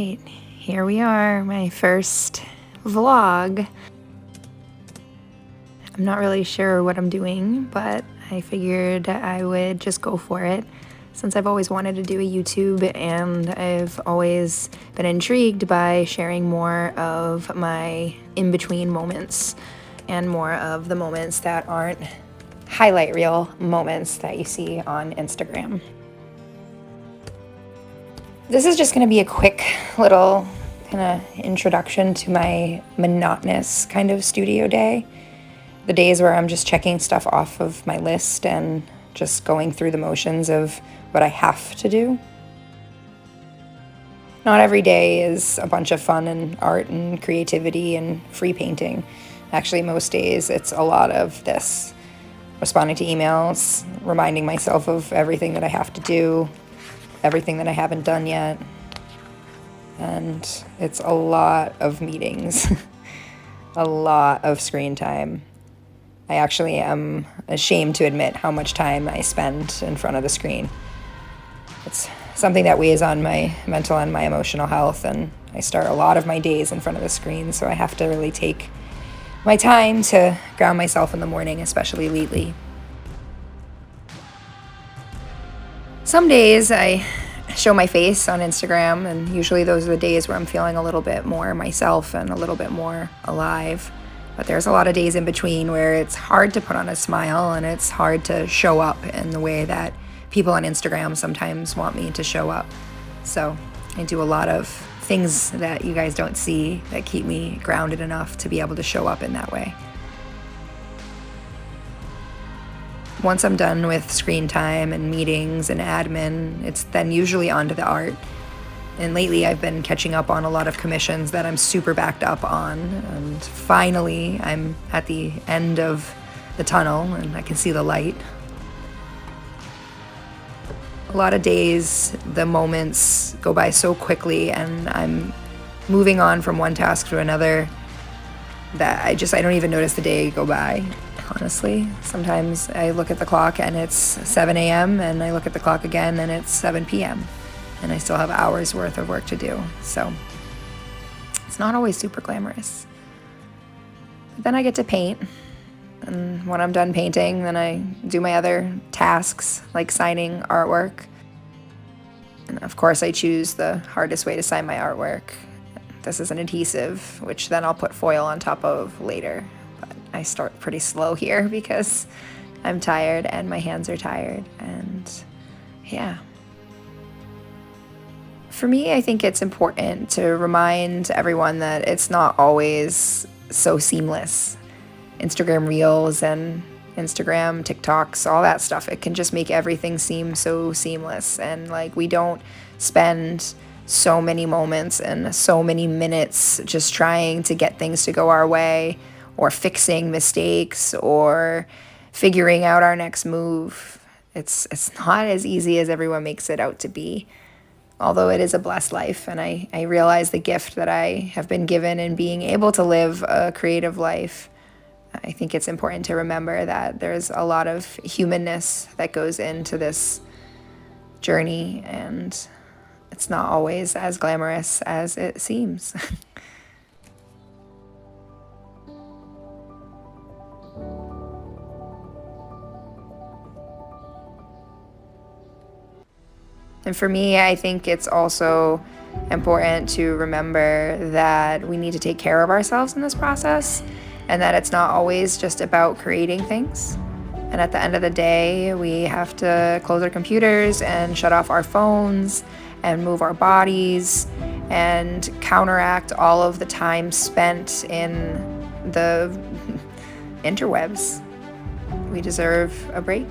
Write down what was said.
right, here we are, my first vlog. I'm not really sure what I'm doing, but I figured I would just go for it since I've always wanted to do a YouTube and I've always been intrigued by sharing more of my in-between moments and more of the moments that aren't highlight reel moments that you see on Instagram. This is just going to be a quick little kind of introduction to my monotonous kind of studio day. The days where I'm just checking stuff off of my list and just going through the motions of what I have to do. Not every day is a bunch of fun and art and creativity and free painting. Actually, most days it's a lot of this. Responding to emails, reminding myself of everything that I have to do, everything that I haven't done yet. And it's a lot of meetings, a lot of screen time. I actually am ashamed to admit how much time I spend in front of the screen. It's something that weighs on my mental and my emotional health, and I start a lot of my days in front of the screen, so I have to really take my time to ground myself in the morning, especially lately. Some days I show my face on Instagram, and usually those are the days where I'm feeling a little bit more myself and a little bit more alive. But there's a lot of days in between where it's hard to put on a smile and it's hard to show up in the way that people on Instagram sometimes want me to show up. So I do a lot of things that you guys don't see that keep me grounded enough to be able to show up in that way. Once I'm done with screen time and meetings and admin, it's then usually on to the art. And lately I've been catching up on a lot of commissions that I'm super backed up on. And finally I'm at the end of the tunnel and I can see the light. A lot of days, the moments go by so quickly and I'm moving on from one task to another that I don't even notice the day go by. Honestly, sometimes I look at the clock and it's 7 a.m. and I look at the clock again and it's 7 p.m. and I still have hours worth of work to do. So it's not always super glamorous. But then I get to paint, and when I'm done painting, then I do my other tasks like signing artwork. And of course I choose the hardest way to sign my artwork. This is an adhesive, which then I'll put foil on top of later. I start pretty slow here because I'm tired and my hands are tired, and yeah. For me, I think it's important to remind everyone that it's not always so seamless. Instagram Reels and Instagram TikToks, all that stuff, it can just make everything seem so seamless, and like we don't spend so many moments and so many minutes just trying to get things to go our way, or fixing mistakes, or figuring out our next move. It's not as easy as everyone makes it out to be, although it is a blessed life, and I realize the gift that I have been given in being able to live a creative life. I think it's important to remember that there's a lot of humanness that goes into this journey, and it's not always as glamorous as it seems. And for me, I think it's also important to remember that we need to take care of ourselves in this process, and that it's not always just about creating things. And at the end of the day, we have to close our computers and shut off our phones and move our bodies and counteract all of the time spent in the interwebs. We deserve a break.